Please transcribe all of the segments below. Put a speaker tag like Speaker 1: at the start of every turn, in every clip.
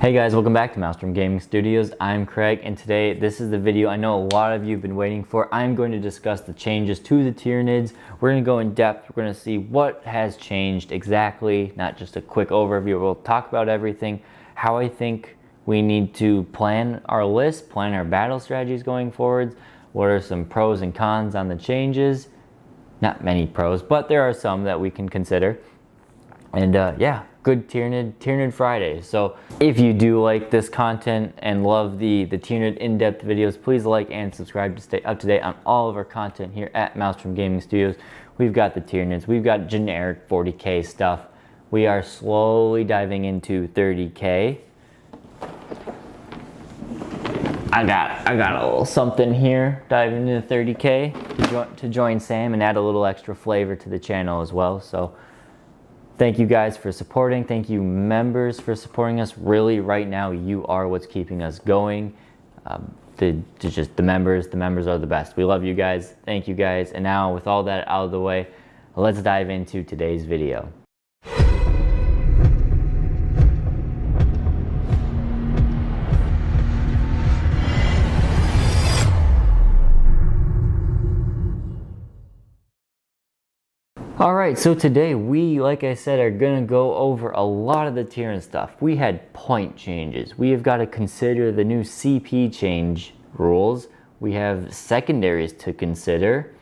Speaker 1: Hey guys, welcome back to Maelstrom Gaming Studios. I'm Craig, and today this is the video I know a lot of you have been waiting for. I'm going to discuss the changes to the Tyranids. We're going to go in depth. We're going to see what has changed exactly, not just a quick overview. We'll talk about everything, how I think we need to plan our list, plan our battle strategies going forwards, what are some pros and cons on the changes. Not many pros, but there are some that we can consider. And yeah, good Tyranid Friday. So if you do like this content and love the Tyranid in-depth videos, please like and subscribe to stay up to date on all of our content here at Maelstrom Gaming Studios. We've got the Tyranids, we've got generic 40k stuff. We are slowly diving into 30k. I got a little something here, diving into 30k to join Sam and add a little extra flavor to the channel as well. So thank you guys for supporting. Thank you members for supporting us. Really, right now, you are what's keeping us going. Just the members are the best. We love you guys. Thank you guys. And now with all that out of the way, let's dive into today's video. Alright, so today we, like I said, are going to go over a lot of the Tyranid stuff. We had point changes. We have got to consider the new CP change rules. We have secondaries to consider.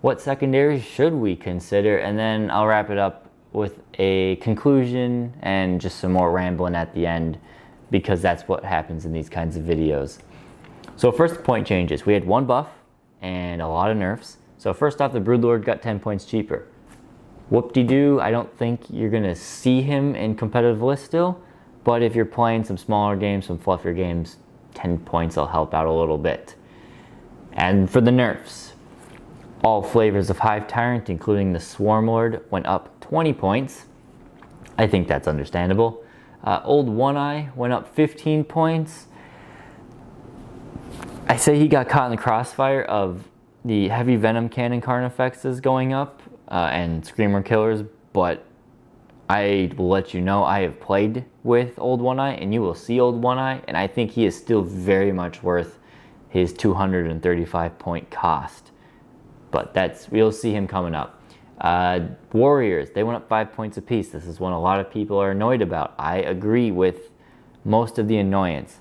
Speaker 1: What secondaries should we consider? And then I'll wrap it up with a conclusion and just some more rambling at the end, because that's what happens in these kinds of videos. So first, point changes. We had one buff and a lot of nerfs. So first off, the Broodlord got 10 points cheaper. Whoop-de-doo, I don't think you're going to see him in competitive lists still, but if you're playing some smaller games, some fluffier games, 10 points will help out a little bit. And for the nerfs, all flavors of Hive Tyrant, including the Swarm Lord, went up 20 points. I think that's understandable. Old One Eye went up 15 points. I say he got caught in the crossfire of the heavy venom cannon carnifexes going up. And Screamer Killers, but I will let you know I have played with Old One Eye, and you will see Old One Eye, and I think he is still very much worth his 235 point cost. But we'll see him coming up. Warriors, they went up 5 points apiece. This is one a lot of people are annoyed about. I agree with most of the annoyance.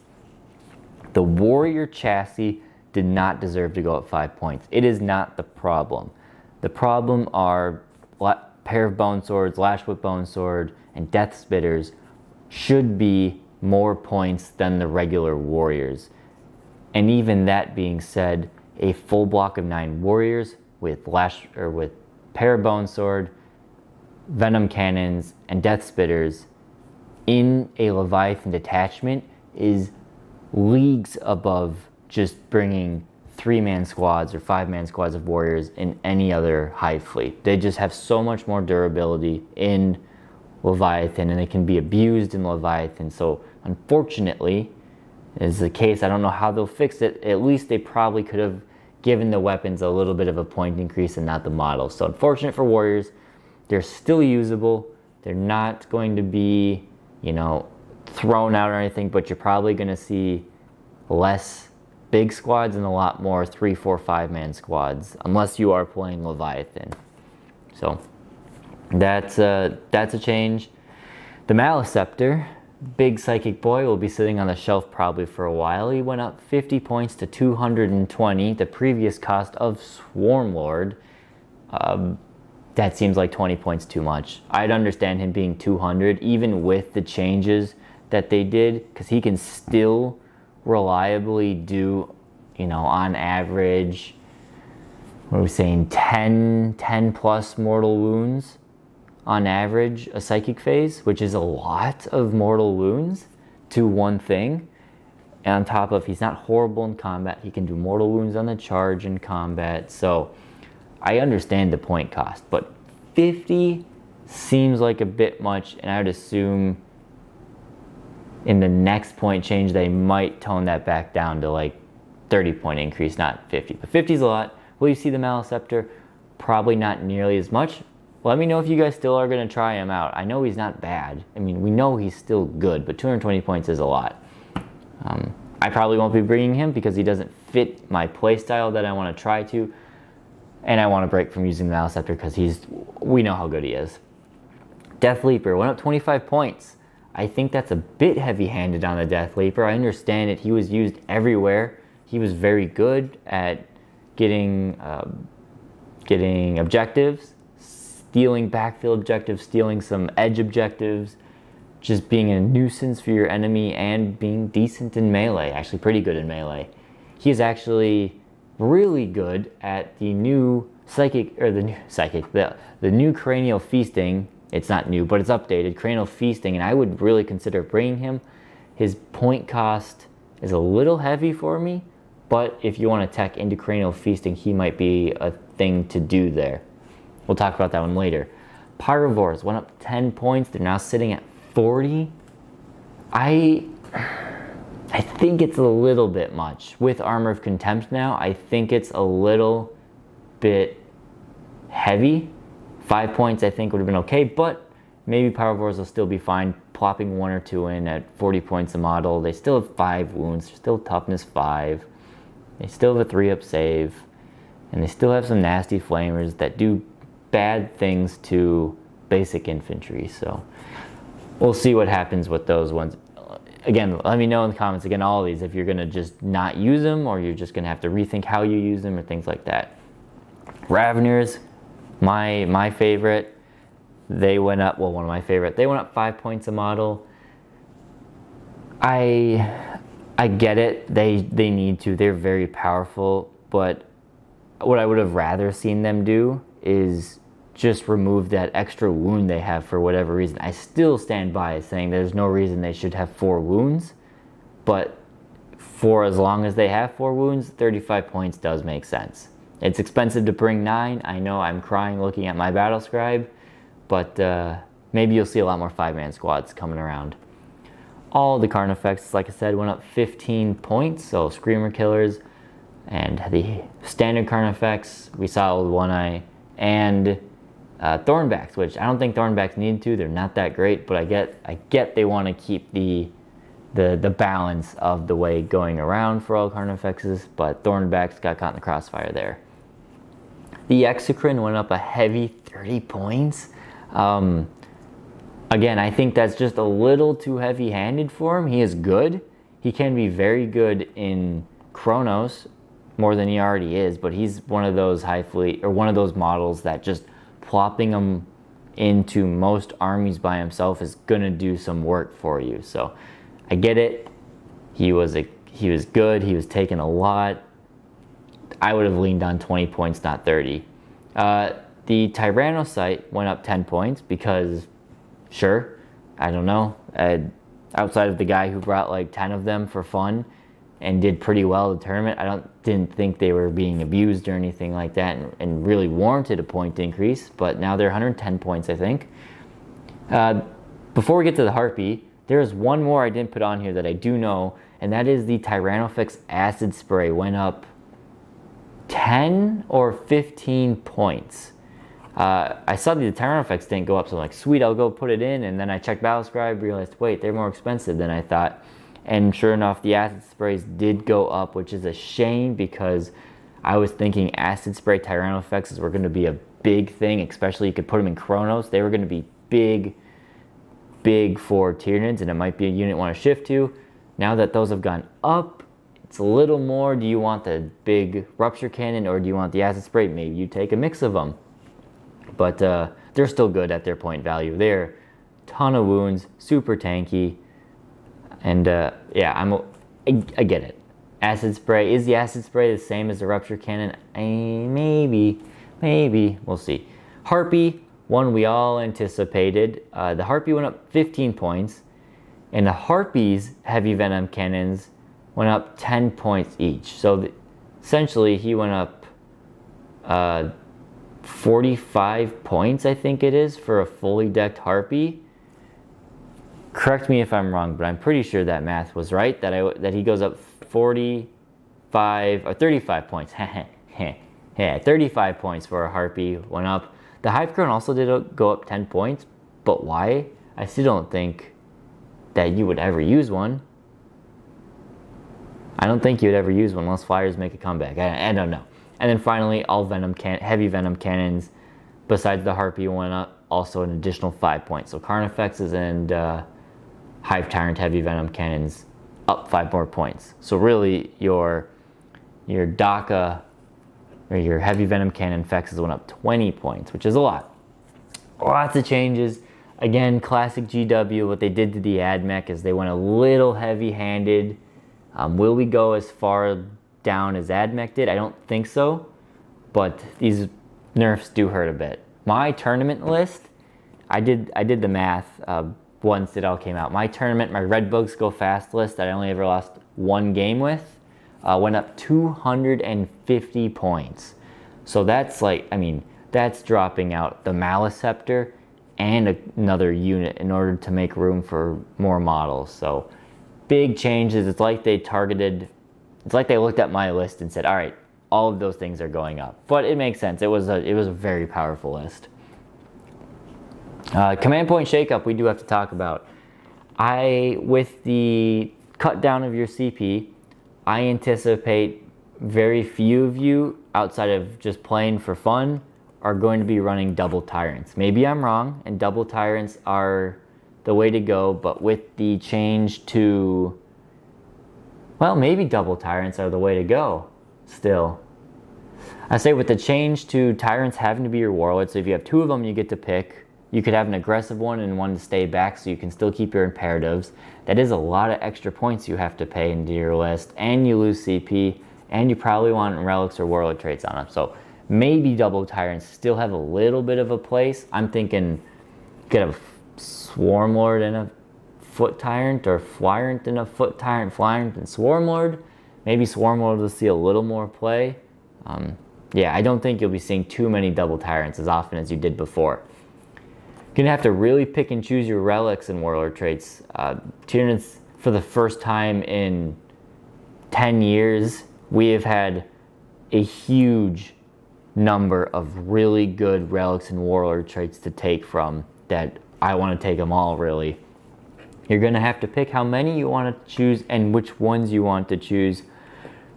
Speaker 1: The Warrior chassis did not deserve to go up 5 points. It is not the problem. The problem are Pair of Bone Swords, Lash with Bone Sword, and Death Spitters should be more points than the regular Warriors. And even that being said, a full block of 9 Warriors with Pair of Bone Sword, Venom Cannons, and Death Spitters in a Leviathan detachment is leagues above just bringing 3-man squads or 5-man squads of warriors in any other Hive fleet. They just have so much more durability in Leviathan, and they can be abused in Leviathan. So unfortunately, is the case. I don't know how they'll fix it. At least they probably could have given the weapons a little bit of a point increase and not the model. So unfortunate for warriors. They're still usable. They're not going to be, thrown out or anything, but you're probably going to see less big squads and a lot more 3, 4, 5-man squads, unless you are playing Leviathan. So that's a change. The Maleceptor, big psychic boy, will be sitting on the shelf probably for a while. He went up 50 points to 220, the previous cost of Swarm Lord. That seems like 20 points too much. I'd understand him being 200, even with the changes that they did, because he can still reliably do, on average, what are we saying, 10 plus mortal wounds on average a psychic phase, which is a lot of mortal wounds to one thing. And on top of, he's not horrible in combat. He can do mortal wounds on the charge in combat. So I understand the point cost, but 50 seems like a bit much, and I would assume in the next point change, they might tone that back down to like 30 point increase, not 50. But 50 is a lot. Will you see the Maleceptor? Probably not nearly as much. let me know if you guys still are going to try him out. I know he's not bad. I mean, we know he's still good, but 220 points is a lot. I probably won't be bringing him because he doesn't fit my playstyle that I want to try to. And I want to break from using the Balance Scepter because we know how good he is. Death Leaper went up 25 points. I think that's a bit heavy-handed on the Death Leaper. I understand it. He was used everywhere. He was very good at getting objectives, stealing backfield objectives, stealing some edge objectives, just being a nuisance for your enemy, and being decent in melee. Actually, pretty good in melee. He is actually really good at the new the new Cranial Feasting. It's not new, but it's updated. Cranial Feasting, and I would really consider bringing him. His point cost is a little heavy for me, but if you want to tech into Cranial Feasting, he might be a thing to do there. We'll talk about that one later. Pyrovores went up 10 points. They're now sitting at 40. I think it's a little bit much. With Armor of Contempt now, I think it's a little bit heavy. 5 points I think would have been okay, but maybe Pyrovores will still be fine. Plopping 1 or 2 in at 40 points a model. They still have 5 wounds, still toughness 5. They still have a 3-up save. And they still have some nasty flamers that do bad things to basic infantry. So we'll see what happens with those ones. Again, let me know in the comments, again, all of these, if you're going to just not use them or you're just going to have to rethink how you use them or things like that. Raveners, my favorite, they went up, well, one of my favorite, they went up 5 points a model. I get it, they need to, they're very powerful, but what I would have rather seen them do is just remove that extra wound they have for whatever reason. I still stand by saying there's no reason they should have 4 wounds, but for as long as they have 4 wounds, 35 points does make sense. It's expensive to bring 9. I know I'm crying looking at my battle scribe, but maybe you'll see a lot more 5-man squads coming around. All the Carnifex, like I said, went up 15 points, so Screamer Killers and the standard Carnifex, we saw with One Eye, and Thornbacks, which I don't think Thornbacks need to. They're not that great, but I get they want to keep the balance of the way going around for all Carnifexes, but Thornbacks got caught in the crossfire there. The Exocrine went up a heavy 30 points. Again, I think that's just a little too heavy-handed for him. He is good. He can be very good in Chronos, more than he already is, but he's one of those high fleet, or one of those models that just plopping him into most armies by himself is gonna do some work for you. So I get it. He was good. He was taking a lot. I would have leaned on 20 points, not 30. The Tyrannocyte went up 10 points because, sure, I don't know. Outside of the guy who brought like 10 of them for fun and did pretty well in the tournament, I didn't think they were being abused or anything like that, and really warranted a point increase. But now they're 110 points, I think. Before we get to the Harpy, there is one more I didn't put on here that I do know, and that is the Tyrannofex Acid Spray went up 10 or 15 points. I saw the Tyrannofex didn't go up, so I'm like, sweet, I'll go put it in. And then I checked Battlescribe, realized, wait, they're more expensive than I thought. And sure enough, the acid sprays did go up, which is a shame because I was thinking acid spray Tyrannofexes were going to be a big thing, especially you could put them in Chronos. They were going to be big for Tyranids, and it might be a unit you want to shift to. Now that those have gone up, it's a little more. Do you want the big Rupture Cannon or do you want the acid spray? Maybe you take a mix of them. But they're still good at their point value. They're ton of wounds, super tanky. And yeah, I get it. Acid spray, is the acid spray the same as the Rupture Cannon? Maybe, we'll see. Harpy, one we all anticipated. The Harpy went up 15 points, and the Harpy's heavy venom cannons went up 10 points each. So essentially, he went up 45 points, I think it is, for a fully decked Harpy. Correct me if I'm wrong, but I'm pretty sure that math was right, that he goes up 45 or 35 points. Yeah, 35 points for a Harpy went up. The Hive Crown also did go up 10 points, but why? I still don't think that you would ever use one. I don't think you would ever use one unless Flyers make a comeback. I don't know. And then finally, all heavy venom cannons, besides the Harpy went up, also an additional 5 points. So Carnifexes and Hive Tyrant heavy venom cannons up 5 more points. So really, your DACA or your heavy venom cannon Fexes went up 20 points, which is a lot. Lots of changes. Again, classic GW. What they did to the AdMech is they went a little heavy-handed. Will we go as far down as AdMech did? I don't think so, but these nerfs do hurt a bit. My tournament list, I did the math once it all came out. My tournament, my Red Bugs Go Fast list that I only ever lost one game with, went up 250 points. So that's like, I mean, that's dropping out the Maliceptor and another unit in order to make room for more models. So big changes. It's like they looked at my list and said, all right, all of those things are going up. But it makes sense. It was a very powerful list. Command point shakeup we do have to talk about. With the cut down of your CP, I anticipate very few of you, outside of just playing for fun, are going to be running double Tyrants. Maybe I'm wrong, and double Tyrants are the way to go, but with the change to, well, maybe double Tyrants are the way to go still. I say with the change to Tyrants having to be your Warlord, so if you have two of them you get to pick, you could have an aggressive one and one to stay back so you can still keep your imperatives. That is a lot of extra points you have to pay into your list, and you lose CP, and you probably want relics or Warlord traits on them. So maybe double Tyrants still have a little bit of a place. I'm thinking get a Swarm Lord and a Foot Tyrant, or Flyrant and a Foot Tyrant, Flyrant and Swarm Lord. Maybe Swarm Lord will see a little more play. Yeah, I don't think you'll be seeing too many double Tyrants as often as you did before. You're going to have to really pick and choose your relics and Warlord traits. Tyranids, for the first time in 10 years, we have had a huge number of really good relics and Warlord traits to take from that. I want to take them all, really. You're going to have to pick how many you want to choose and which ones you want to choose.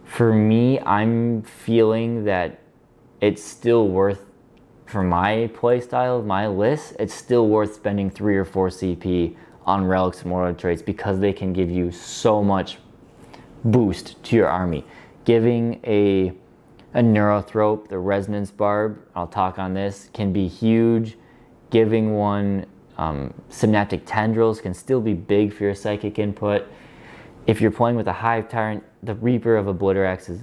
Speaker 1: For me, I'm feeling that it's still worth, for my playstyle, my list, it's still worth spending 3 or 4 CP on relics and Warlord traits because they can give you so much boost to your army. Giving a Neurothrope, the Resonance Barb, I'll talk on this, can be huge. Giving one Synaptic Tendrils can still be big for your psychic input. If you're playing with a Hive Tyrant, the Reaper of Obliterax is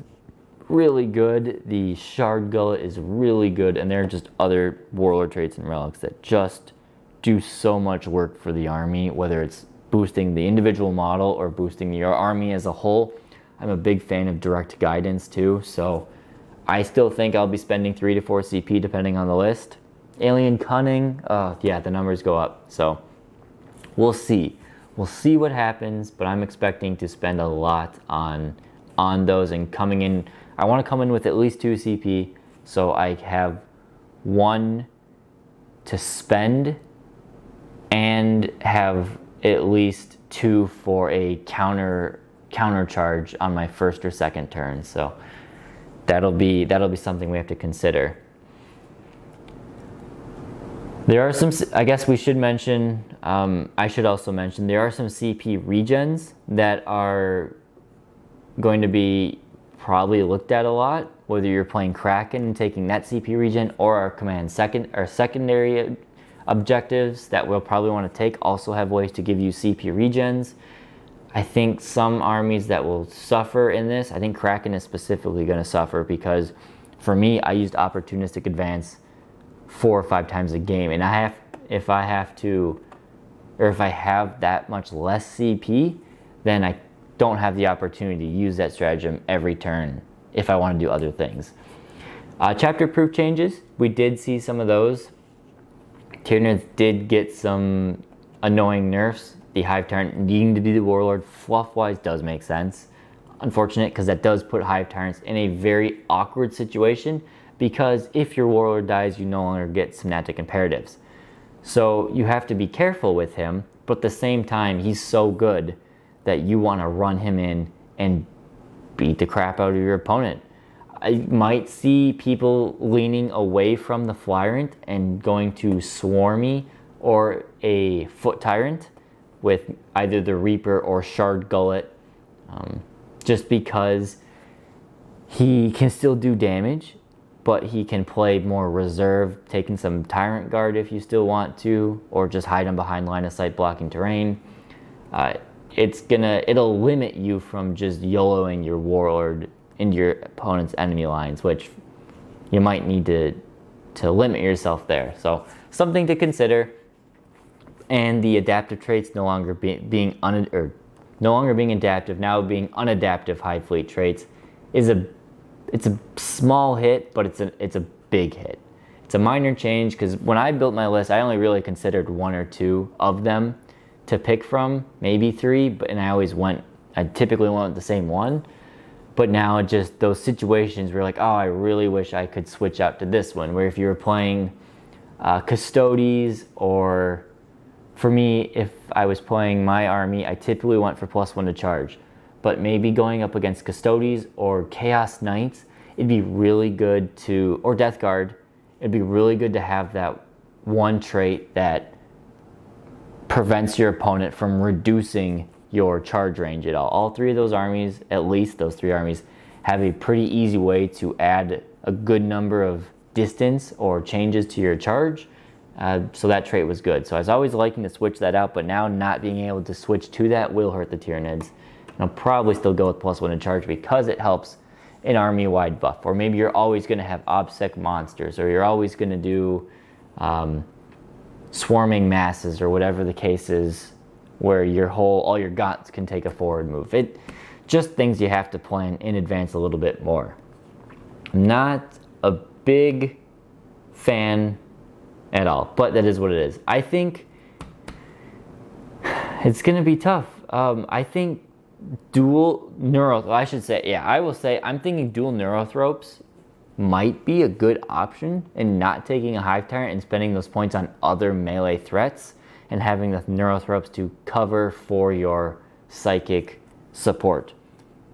Speaker 1: really good. The Shard Gullet is really good, and there are just other Warlord traits and relics that just do so much work for the army, whether it's boosting the individual model or boosting your army as a whole. I'm a big fan of direct guidance too, so I still think I'll be spending 3 to 4 CP depending on the list. Alien Cunning, yeah, the numbers go up, so we'll see. We'll see what happens, but I'm expecting to spend a lot on those, and coming in, I want to come in with at least 2 CP, so I have 1 to spend and have at least 2 for a counter charge on my first or second turn. So that'll be something we have to consider. There are some, I guess we should mention, I should also mention, there are some CP regens that are going to be probably looked at a lot, whether you're playing Kraken and taking that CP regen, or our secondary objectives that we'll probably want to take also have ways to give you CP regens. I think some armies that will suffer in this, I think Kraken is specifically going to suffer because for me, I used Opportunistic Advance 4 or 5 times a game, and if I have that much less CP, then I don't have the opportunity to use that stratagem every turn if I want to do other things. Chapter proof changes, we did see some of those. Tyranids did get some annoying nerfs. The Hive Tyrant needing to be the Warlord fluff-wise does make sense. Unfortunate, because that does put Hive Tyrants in a very awkward situation, because if your warlord dies, you no longer get Synaptic Imperatives. So you have to be careful with him, but at the same time, he's so good that you want to run him in and beat the crap out of your opponent. I might see people leaning away from the Flyrant and going to Swarmy or a Foot Tyrant with either the Reaper or Shard Gullet, just because he can still do damage, but he can play more reserve, taking some Tyrant Guard if you still want to, or just hide him behind line of sight blocking terrain. It'll limit you from just YOLOing your Warlord into your opponent's enemy lines, which you might need to limit yourself there. So something to consider. And the adaptive traits no longer being adaptive, now being unadaptive Hive Fleet traits is it's a small hit, but it's a big hit. It's a minor change because when I built my list, I only really considered 1 or 2 of them to pick from, maybe 3, and I typically went with the same one. But now just those situations where like, oh, I really wish I could switch out to this one, where if you were playing Custodes, or for me, if I was playing my army, I typically went for +1 to charge. But maybe going up against Custodes or Chaos Knights, it'd be really good to, or Death Guard, it'd be really good to have that one trait that prevents your opponent from reducing your charge range at all. All 3 of those armies, at least those 3 armies, have a pretty easy way to add a good number of distance or changes to your charge. So that trait was good. So I was always liking to switch that out, but now not being able to switch to that will hurt the Tyranids. And I'll probably still go with +1 to charge because it helps an army-wide buff. Or maybe you're always going to have OBSEC monsters, or you're always going to do swarming masses, or whatever the case is, where all your gaunts can take a forward move. Just things you have to plan in advance a little bit more. I'm not a big fan at all, but that is what it is. I think it's going to be tough. I think I'm thinking dual Neurothropes might be a good option, and not taking a Hive Tyrant and spending those points on other melee threats, and having the Neurothropes to cover for your psychic support.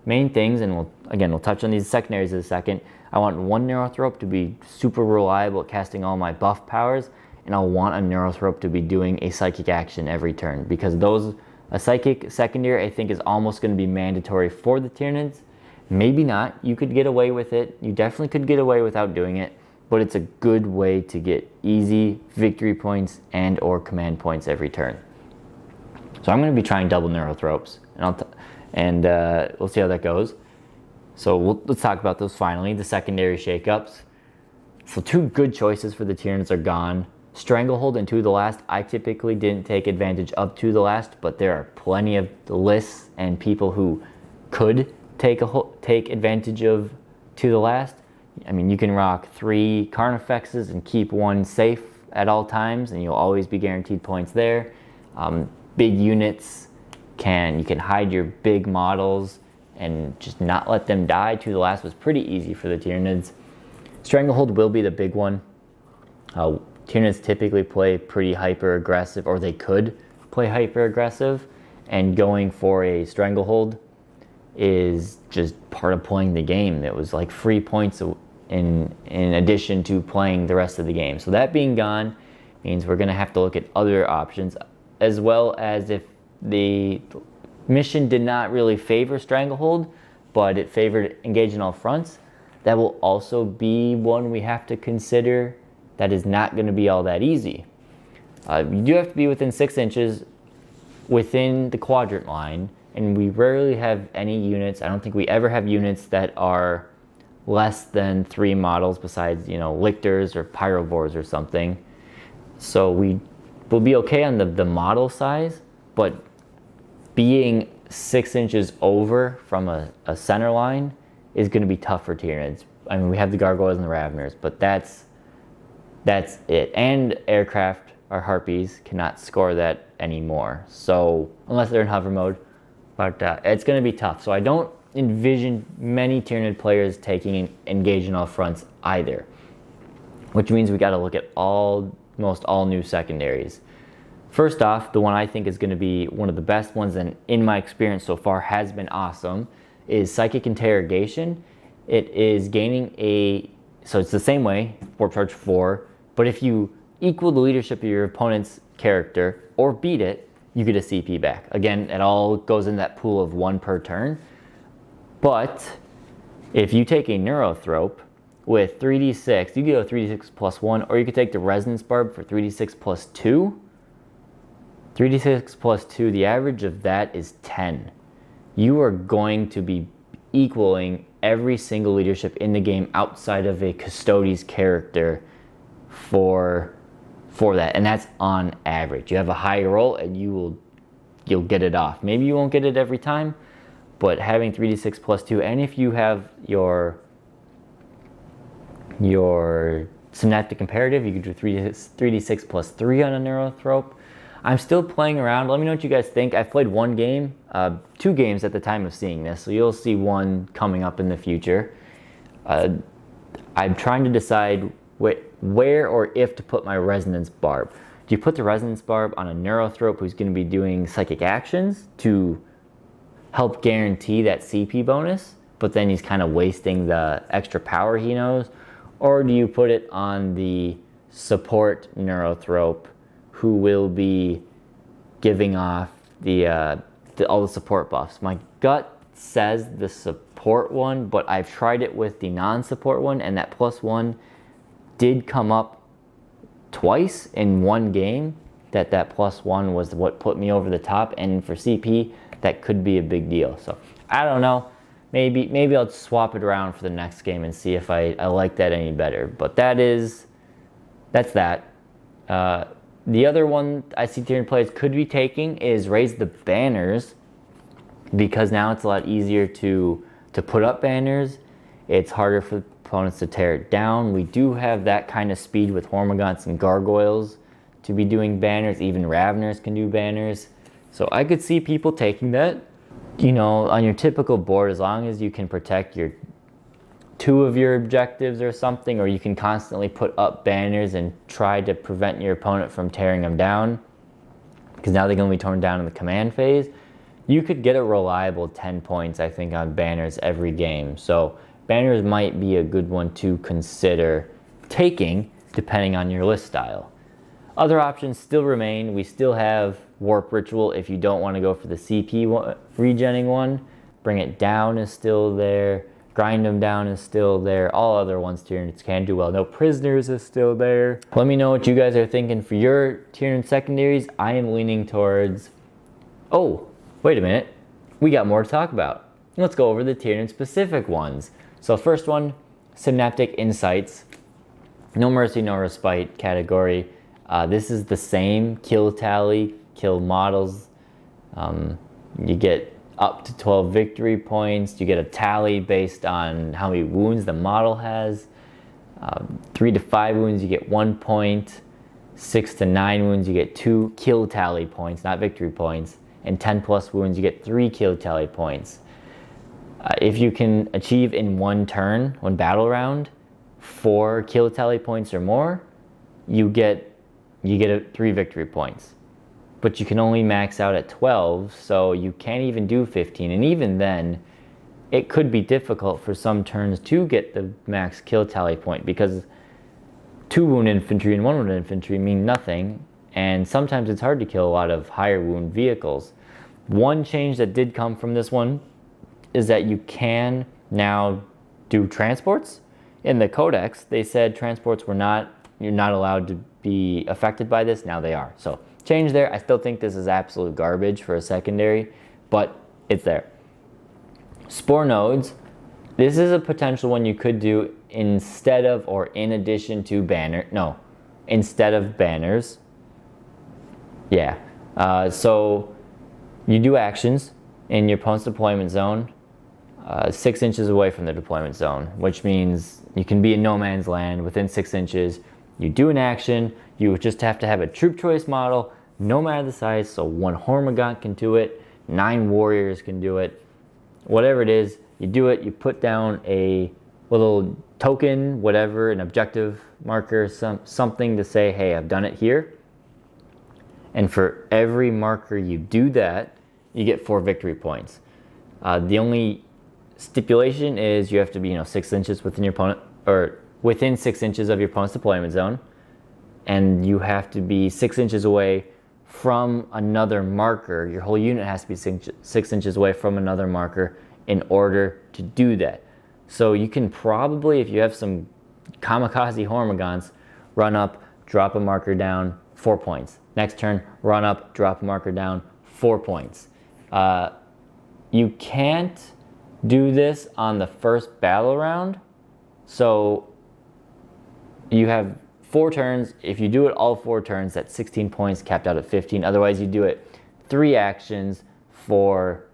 Speaker 1: Main things, and we'll touch on these secondaries in a second. I want 1 Neurothrope to be super reliable at casting all my buff powers, and I want a Neurothrope to be doing a psychic action every turn, because a psychic secondary I think is almost going to be mandatory for the Tyranids. Maybe not. You could get away with it. You definitely could get away without doing it, but it's a good way to get easy victory points and or command points every turn. So I'm going to be trying double Neurothropes, and we'll see how that goes. So let's talk about those finally, the secondary shakeups. So 2 good choices for the Tyranids are gone. Stranglehold and To the Last, I typically didn't take advantage of To the Last, but there are plenty of lists and people who could take advantage of To the Last. I mean, you can rock 3 Carnifexes and keep 1 safe at all times, and you'll always be guaranteed points there. Big units, you can hide your big models and just not let them die. To the Last was pretty easy for the Tyranids. Stranglehold will be the big one. Tyranids typically play pretty hyper aggressive, or they could play hyper aggressive, and going for a Stranglehold is just part of playing the game. It was like free points in addition to playing the rest of the game. So that being gone means we're going to have to look at other options, as well as if the mission did not really favor Stranglehold, but it favored Engage in All Fronts, that will also be one we have to consider. That is not going to be all that easy. You do have to be within 6 inches within the quadrant line, and we rarely have any units. I don't think we ever have units that are less than 3 models besides, Lictors or Pyrovores or something. So we will be okay on the model size, but being 6 inches over from a center line is going to be tough for Tyranids. I mean, we have the Gargoyles and the Raveners, but that's it. And aircraft, or Harpies, cannot score that anymore. So, unless they're in hover mode. But it's going to be tough. So I don't envision many Tyranid players taking Engage in All Fronts either. which means we got to look at almost all new secondaries. First off, the one I think is going to be one of the best ones, and in my experience so far has been awesome, is Psychic Interrogation. It is gaining so it's the same way, Warp Charge 4, but if you equal the leadership of your opponent's character or beat it, you get a CP back. Again, it all goes in that pool of 1 per turn. But if you take a Neurothrope with 3d6, you get a 3d6 plus 1, or you could take the Resonance Barb for 3d6 plus 2. 3d6 plus 2, the average of that is 10. You are going to be equaling every single leadership in the game outside of a Custodes character for that, and that's on average. You have a high roll and you'll get it off. Maybe you won't get it every time, but having 3d6 plus 2, and if you have your Synaptic Imperative, you could do 3d6 plus 3 on a Neurothrope. I'm still playing around. Let me know what you guys think. I've played 1 game, 2 games at the time of seeing this, so you'll see 1 coming up in the future. I'm trying to decide where or if to put my Resonance Barb. Do you put the Resonance Barb on a Neurothrope who's going to be doing psychic actions to help guarantee that CP bonus, but then he's kind of wasting the extra power he knows? Or do you put it on the support Neurothrope who will be giving off all the support buffs? My gut says the support one, but I've tried it with the non-support one, and that +1 did come up twice in 1 game. That +1 was what put me over the top, and for CP, that could be a big deal. So I don't know. Maybe I'll swap it around for the next game and see if I like that any better. But that's that. The other one I see Tyranid players could be taking is Raise the Banners, because now it's a lot easier to put up banners. It's harder for opponents to tear it down. We do have that kind of speed with Hormagaunts and Gargoyles to be doing banners. Even Raveners can do banners. So I could see people taking that. You know, on your typical board, as long as you can protect 2 of your objectives or something, or you can constantly put up banners and try to prevent your opponent from tearing them down, because now they're going to be torn down in the command phase, you could get a reliable 10 points, I think, on banners every game. So banners might be a good one to consider taking, depending on your list style. Other options still remain. We still have Warp Ritual if you don't want to go for the CP regenning one. Bring It Down is still there. Grind Them Down is still there. All other ones Tyranids can do well. No Prisoners is still there. Let me know what you guys are thinking for your Tyranid secondaries. I am leaning towards... Oh, wait a minute. We got more to talk about. Let's go over the Tyranid specific ones. So first one, Synaptic Insights. No Mercy, No Respite category. This is the same kill tally, kill models. You get up to 12 victory points. You get a tally based on how many wounds the model has. 3 to 5 wounds, you get 1 point. 6 to 9 wounds, you get 2 kill tally points, not victory points. And 10 plus wounds, you get 3 kill tally points. If you can achieve in 1 turn, 1 battle round, 4 kill tally points or more, you get 3 victory points. But you can only max out at 12, so you can't even do 15. And even then, it could be difficult for some turns to get the max kill tally point, because 2 wound infantry and 1 wound infantry mean nothing, and sometimes it's hard to kill a lot of higher wound vehicles. One change that did come from this one is that you can now do transports. In the codex, they said transports you're not allowed to be affected by this. Now they are. So change there. I still think this is absolute garbage for a secondary, but it's there. Spore nodes. This is a potential one you could do instead of or in addition to instead of banners. Yeah. So you do actions in your opponent's deployment zone 6 inches away from the deployment zone, which means you can be in no man's land within 6 inches. You do an action, you just have to have a troop choice model, no matter the size, so 1 Hormagaunt can do it, 9 warriors can do it, whatever it is, you do it, you put down a little token, whatever, an objective marker, something to say, hey, I've done it here. And for every marker you do that, you get 4 victory points. The only stipulation is you have to be 6 inches within your opponent, or within 6 inches of your opponent's deployment zone, and you have to be 6 inches away from another marker. Your whole unit has to be 6 inches away from another marker in order to do that. So you can probably, if you have some kamikaze hormigons, run up, drop a marker down, 4 points. Next turn, run up, drop a marker down, 4 points. You can't do this on the first battle round. So you have 4 turns. If you do it all 4 turns, that's 16 points, capped out at 15. Otherwise, you do it 3 actions for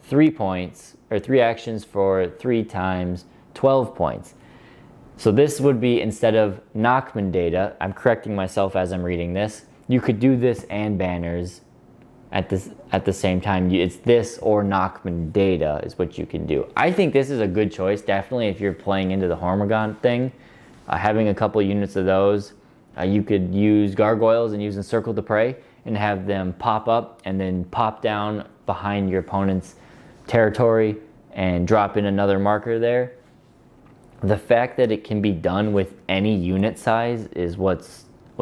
Speaker 1: 3 points, or 3 actions for 3 times 12 points. So this would be, instead of Nachman data, I'm correcting myself as I'm reading this, you could do this and banners at the same time. It's this or Nachman data is what you can do. I think this is a good choice, definitely if you're playing into the Hormigon thing. Having a couple units of those, you could use gargoyles and use Encircle the Prey and have them pop up and then pop down behind your opponent's territory and drop in another marker there. The fact that it can be done with any unit size is what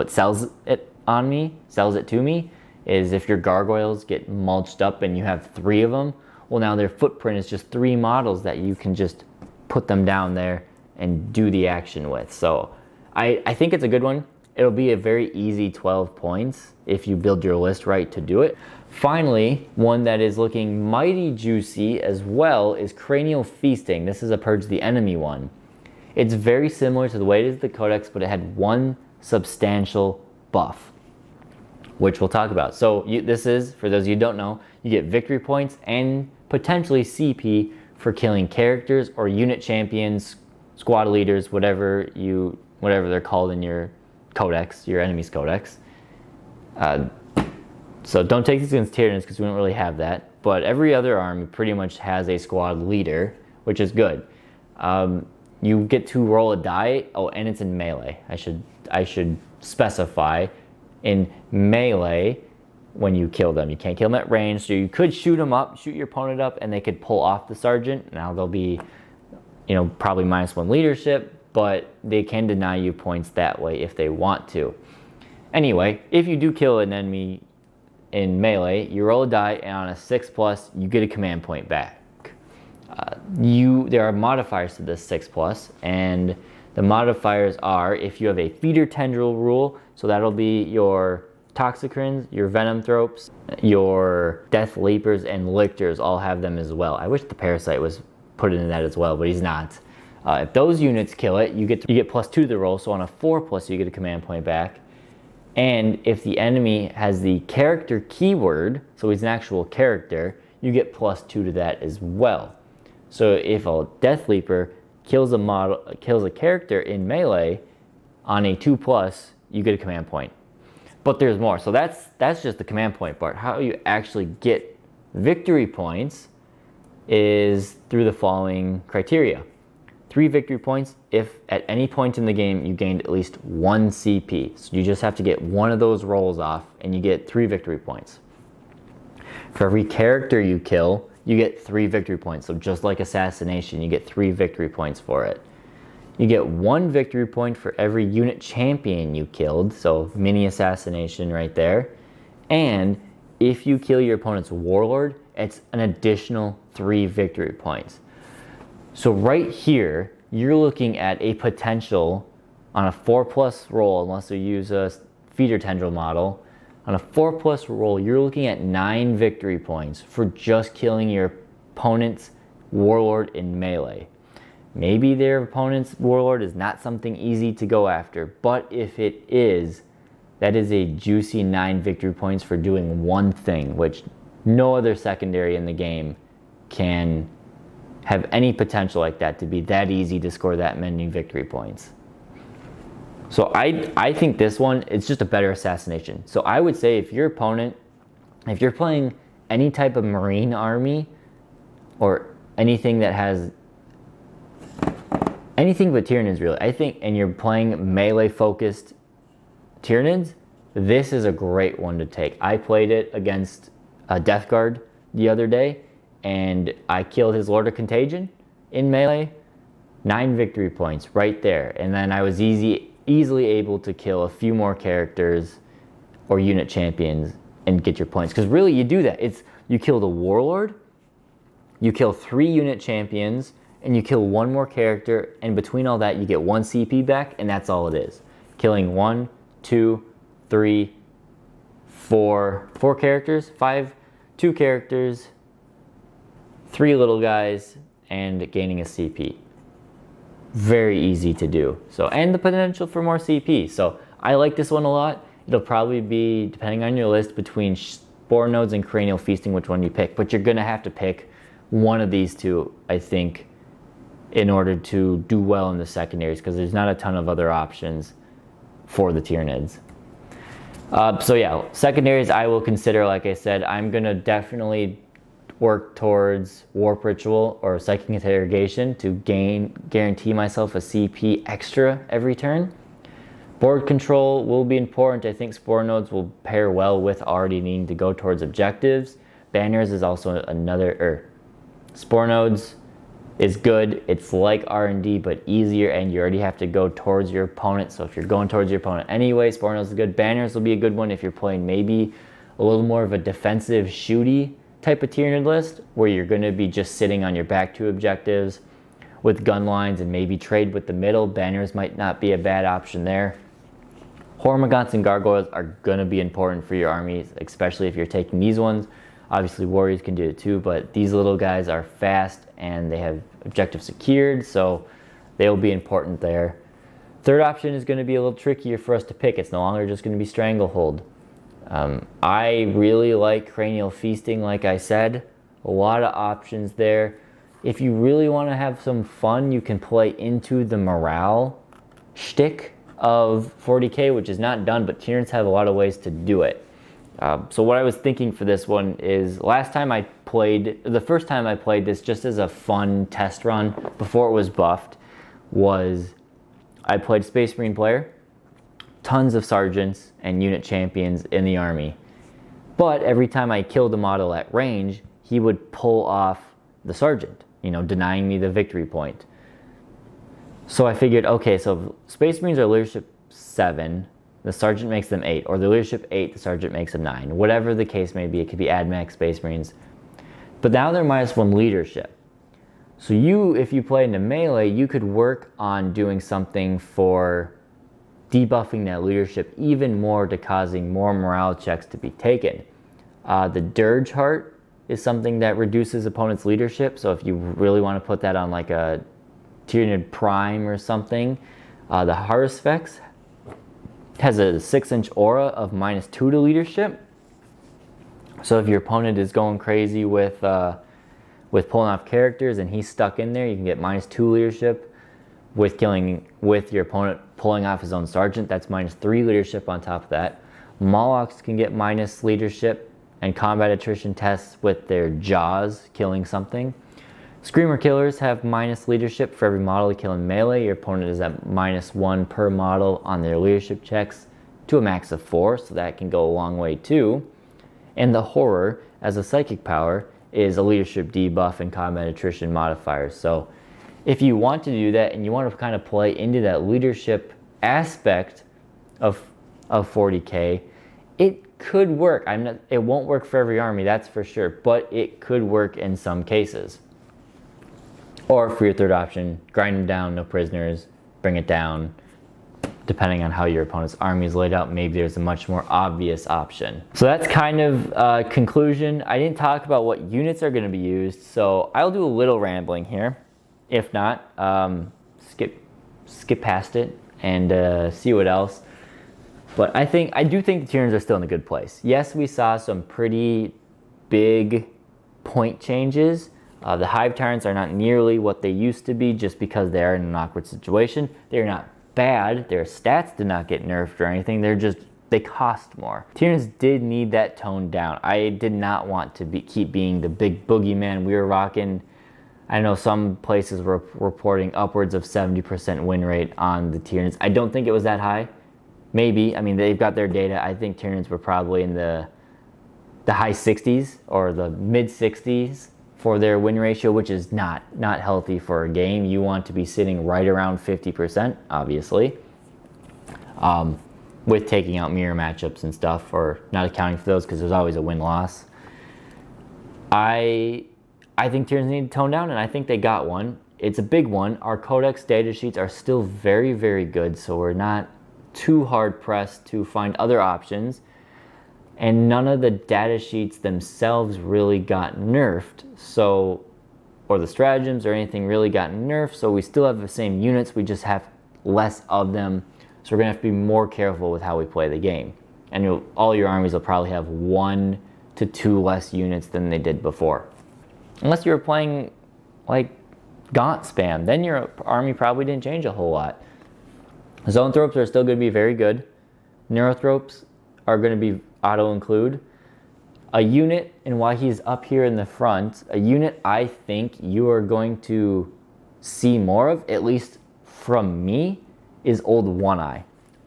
Speaker 1: sells it to me, is if your gargoyles get mulched up and you have 3 of them, well, now their footprint is just 3 models that you can just put them down there and do the action with. So I think it's a good one. It'll be a very easy 12 points if you build your list right to do it. Finally, one that is looking mighty juicy as well is Cranial Feasting. This is a Purge the Enemy one. It's very similar to the way it is the Codex, but it had one substantial buff, which we'll talk about. So this is, for those of you who don't know, you get victory points and potentially CP for killing characters or unit champions, squad leaders, whatever they're called in your codex, your enemy's codex. So don't take these against Tyranids because we don't really have that. But every other army pretty much has a squad leader, which is good. You get to roll a die. Oh, and it's in melee. I should specify, in melee, when you kill them, you can't kill them at range. So you could shoot them up, shoot your opponent up, and they could pull off the sergeant. Now they'll be, probably -1 leadership, but they can deny you points that way if they want to. Anyway, if you do kill an enemy in melee, you roll a die, and on a 6+, you get a command point back. There are modifiers to this 6+, and the modifiers are, if you have a feeder tendril rule, so that'll be your Toxicrins, your Venomthropes, your Death Leapers, and Lictors all have them as well. I wish the Parasite was put into that as well, but he's not. If those units kill it, you get +2 to the roll, so on a 4+, you get a command point back. And if the enemy has the character keyword, so he's an actual character, you get +2 to that as well. So if a Death Leaper kills a character in melee, on a 2+, you get a command point. But there's more. So that's just the command point part. How you actually get victory points is through the following criteria. 3 victory points if at any point in the game you gained at least 1 CP. So you just have to get one of those rolls off and you get 3 victory points. For every character you kill, you get 3 victory points. So just like Assassination, you get 3 victory points for it. You get 1 victory point for every unit champion you killed, so mini Assassination right there. And if you kill your opponent's warlord, it's an additional 3 victory points. So right here, you're looking at a potential on a 4+ roll, unless you use a feeder tendril model. On a 4+ roll, you're looking at 9 victory points for just killing your opponent's warlord in melee. Maybe their opponent's warlord is not something easy to go after, but if it is, that is a juicy 9 victory points for doing one thing, which no other secondary in the game can have any potential like that, to be that easy to score that many victory points. So I think this one, it's just a better Assassination. So I would say if your opponent, if you're playing any type of Marine army or anything that has anything but Tyranids really. I think, and you're playing melee focused Tyranids, this is a great one to take. I played it against a Death Guard the other day, and I killed his Lord of Contagion in melee. 9 victory points right there. And then I was easily able to kill a few more characters or unit champions and get your points. Because really you do that. You kill the Warlord, you kill 3 unit champions, and you kill 1 more character, and between all that you get 1 CP back, and that's all it is. Killing 1, 2, 3, 4 characters, 2 characters, 3 little guys, and gaining a CP. Very easy to do. So, and the potential for more CP. So I like this one a lot. It'll probably be, depending on your list, between Spore Nodes and Cranial Feasting, which one you pick. But you're gonna have to pick one of these two, I think, in order to do well in the secondaries, because there's not a ton of other options for the Tyranids. So yeah, secondaries I will consider, like I said, I'm gonna definitely work towards Warp Ritual or Psychic Interrogation to guarantee myself a CP extra every turn. Board control will be important. I think Spore Nodes will pair well with already needing to go towards objectives. Banners is also another, Spore Nodes is good. It's like R&D but easier, and you already have to go towards your opponent. So if you're going towards your opponent anyway, Spore Nodes is good. Banners will be a good one if you're playing maybe a little more of a defensive shooty type of Tyranid list, where you're going to be just sitting on your back to objectives with gun lines and maybe trade with the middle. Banners might not be a bad option there. Hormagaunts and Gargoyles are going to be important for your armies, especially if you're taking these ones. Obviously Warriors can do it too, but these little guys are fast and they have objectives secured, so they'll be important there. Third option is going to be a little trickier for us to pick. It's no longer just going to be Stranglehold. I really like Cranial Feasting, like I said. A lot of options there. If you really want to have some fun, you can play into the morale shtick of 40k, which is not done, but Tyranids have a lot of ways to do it. So what I was thinking for this one is, the first time I played this just as a fun test run before it was buffed, was I played Space Marine player, tons of sergeants and unit champions in the army. But every time I killed a model at range, he would pull off the sergeant, denying me the victory point. So I figured, okay, so Space Marines are leadership 7, the sergeant makes them 8, or the leadership 8, the sergeant makes them 9. Whatever the case may be, it could be AdMax Space Marines. But now they're -1 leadership. So if you play into melee, you could work on doing something for debuffing that leadership even more to causing more morale checks to be taken. The Dirge Heart is something that reduces opponent's leadership, so if you really want to put that on like a Tyranid Prime or something. The Haruspex has a 6-inch aura of -2 to leadership. So if your opponent is going crazy with pulling off characters and he's stuck in there, you can get -2 leadership. With your opponent pulling off his own sergeant, that's -3 leadership on top of that. Molochs can get minus leadership and combat attrition tests with their jaws killing something. Screamer killers have minus leadership for every model you kill in melee. Your opponent is at -1 per model on their leadership checks to a max of 4, so that can go a long way too. And the Horror, as a psychic power, is a leadership debuff and combat attrition modifier. So if you want to do that and you want to kind of play into that leadership aspect of 40k, it could work. It won't work for every army, that's for sure, but it could work in some cases. Or for your third option, grind them down, no prisoners, bring it down. Depending on how your opponent's army is laid out, maybe there's a much more obvious option. So that's kind of conclusion. I didn't talk about what units are going to be used, so I'll do a little rambling here. If not, skip past it and see what else. But I do think the Tyranids are still in a good place. Yes, we saw some pretty big point changes. The Hive Tyrants are not nearly what they used to be just because they are in an awkward situation. They're not bad. Their stats did not get nerfed or anything. They cost more. Tyranids did need that toned down. I did not want to keep being the big boogeyman we were rocking I know some places were reporting upwards of 70% win rate on the Tyranids. I don't think it was that high. Maybe. I mean, they've got their data. I think Tyranids were probably in the high 60s or the mid 60s for their win ratio, which is not healthy for a game. You want to be sitting right around 50%, obviously, with taking out mirror matchups and stuff, or not accounting for those because there's always a win-loss. I think Tyranids need to tone down, and I think they got one. It's a big one. Our codex data sheets are still very, very good, so we're not too hard-pressed to find other options. And none of the data sheets themselves really got nerfed, so, or the stratagems or anything really got nerfed, so we still have the same units, we just have less of them. So we're going to have to be more careful with how we play the game. And all your armies will probably have 1 to 2 less units than they did before. Unless you were playing like Gaunt spam, then your army probably didn't change a whole lot. Zoanthropes are still going to be very good. Neurothropes are going to be auto-include. A unit, and why he's up here in the front, a unit I think you are going to see more of, at least from me, is Old One-Eye.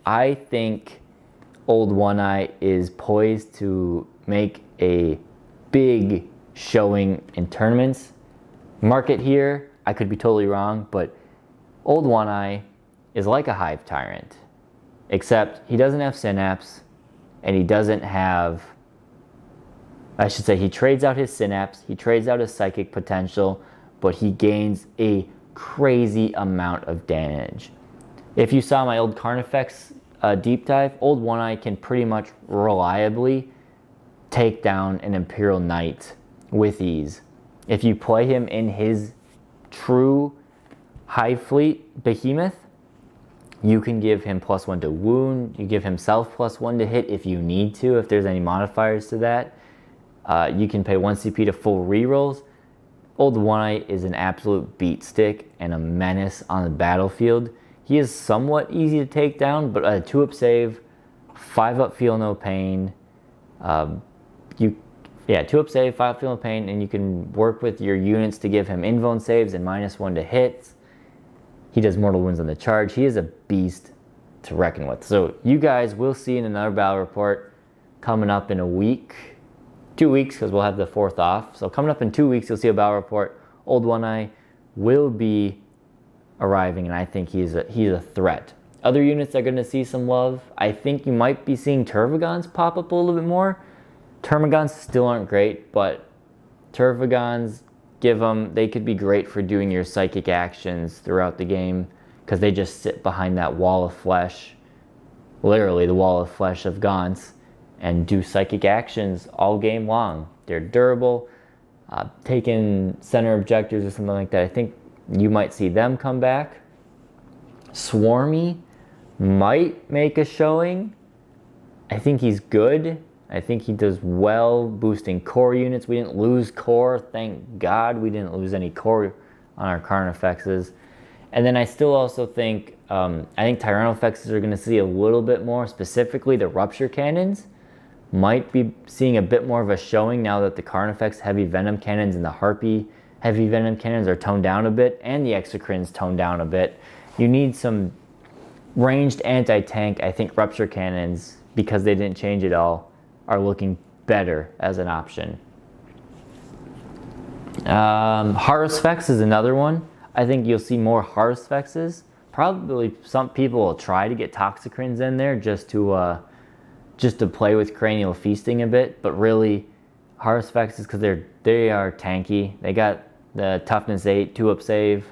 Speaker 1: I think Old One-Eye is poised to make a big showing in tournaments. Market here, I could be totally wrong, but Old One-Eye is like a Hive Tyrant, except he doesn't have Synapse, and he doesn't have, I should say, he trades out his Synapse, he trades out his Psychic potential, but he gains a crazy amount of damage. If you saw my old Carnifex deep dive, Old One-Eye can pretty much reliably take down an Imperial Knight with ease. If you play him in his true Hive Fleet Behemoth, you can give him +1 to wound, you give himself +1 to hit if you need to, if there's any modifiers to that. You can pay 1 CP to full rerolls. Old One-Eye is an absolute beat stick and a menace on the battlefield. He is somewhat easy to take down, but a 2-up save, 5-up feel no pain. 2-up save, 5-up feel no pain, and you can work with your units to give him invuln saves and -1 to hits. He does mortal wounds on the charge. He is a beast to reckon with. So you guys will see in another battle report coming up in a week. 2 weeks, because we'll have the 4th off. So coming up in 2 weeks, you'll see a battle report. Old One-Eye will be arriving, and I think he's a threat. Other units are going to see some love. I think you might be seeing Tervagons pop up a little bit more. Termagants still aren't great, but Tervagons, they could be great for doing your psychic actions throughout the game, because they just sit behind that wall of flesh, literally the wall of flesh of Gaunts, and do psychic actions all game long. They're durable, taking center objectives or something like that. I think you might see them come back. Swarmy might make a showing. I think he's good. I think he does well boosting core units. We didn't lose core. Thank God we didn't lose any core on our Carnifexes. And then I still also think, I think Tyrannofexes are going to see a little bit more. Specifically, the Rupture Cannons might be seeing a bit more of a showing now that the Carnifex Heavy Venom Cannons and the Harpy Heavy Venom Cannons are toned down a bit, and the Exocrines toned down a bit. You need some ranged anti-tank. I think Rupture Cannons, because they didn't change it all, are looking better as an option. Harusfex is another one. I think you'll see more Harusfexes. Probably some people will try to get Toxicrins in there just to play with Cranial Feasting a bit, but really Harusfexes, because they are tanky. They got the Toughness 8, 2-up save.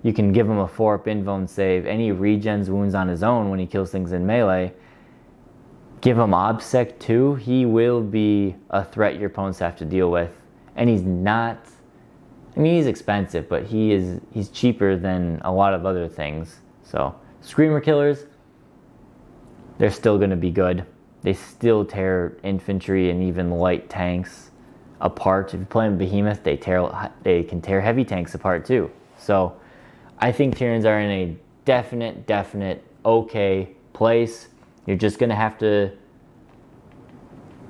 Speaker 1: You can give him a 4-up invuln save. Any regens wounds on his own when he kills things in melee. Give him Obsec 2. He will be a threat your opponents have to deal with. And he's not, I mean, he's expensive, but he's cheaper than a lot of other things. So Screamer Killers, they're still going to be good. They still tear infantry and even light tanks apart. If you play in Behemoth, they can tear heavy tanks apart too. So I think Tyranids are in a definite okay place. You're just going to have to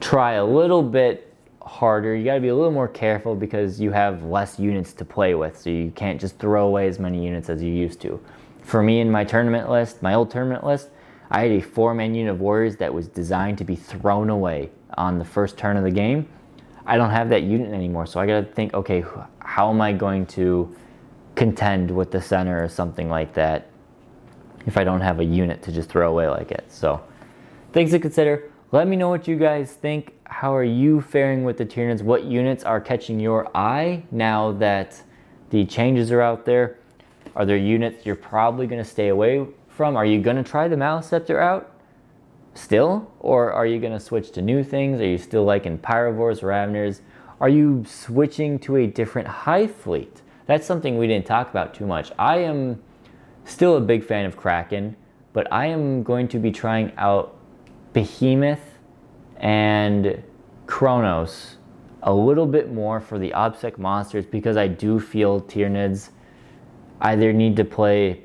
Speaker 1: try a little bit harder. You got to be a little more careful because you have less units to play with, so you can't just throw away as many units as you used to. For me in my tournament list, my old tournament list, I had a 4-man unit of warriors that was designed to be thrown away on the first turn of the game. I don't have that unit anymore, so I got to think, okay, how am I going to contend with the center or something like that if I don't have a unit to just throw away like it? So things to consider. Let me know what you guys think. How are you faring with the Tyranids? What units are catching your eye now that the changes are out there? Are there units you're probably going to stay away from? Are you going to try the Maleceptor out still? Or are you going to switch to new things? Are you still liking Pyrovores, Raveners? Are you switching to a different Hive fleet? That's something we didn't talk about too much. I am still a big fan of Kraken, but I am going to be trying out Behemoth and Kronos a little bit more for the OBSEC monsters, because I do feel Tyranids either need to play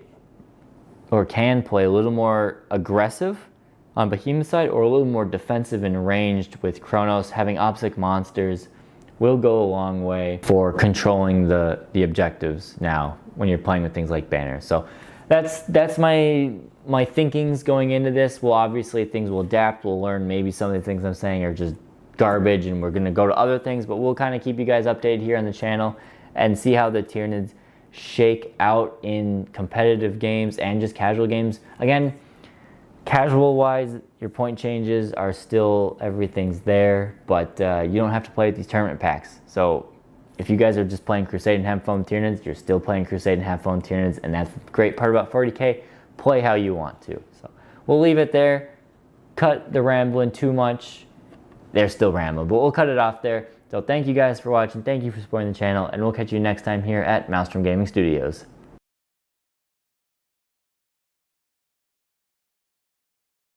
Speaker 1: or can play a little more aggressive on Behemoth side or a little more defensive and ranged with Kronos. Having OBSEC monsters will go a long way for controlling the objectives now when you're playing with things like banners. So that's my thinkings going into this. Well, obviously things will adapt. We'll learn maybe some of the things I'm saying are just garbage and we're going to go to other things, but we'll kind of keep you guys updated here on the channel and see how the Tyranids shake out in competitive games and just casual games. Again, casual wise, your point changes are still, everything's there, but you don't have to play with these tournament packs. So if you guys are just playing Crusade and have fun with Tyranids, you're still playing Crusade and have fun with Tyranids, and that's the great part about 40K. Play how you want to. So we'll leave it there. Cut the rambling too much. They're still rambling, but we'll cut it off there. So thank you guys for watching. Thank you for supporting the channel, and we'll catch you next time here at Maelstrom Gaming Studios.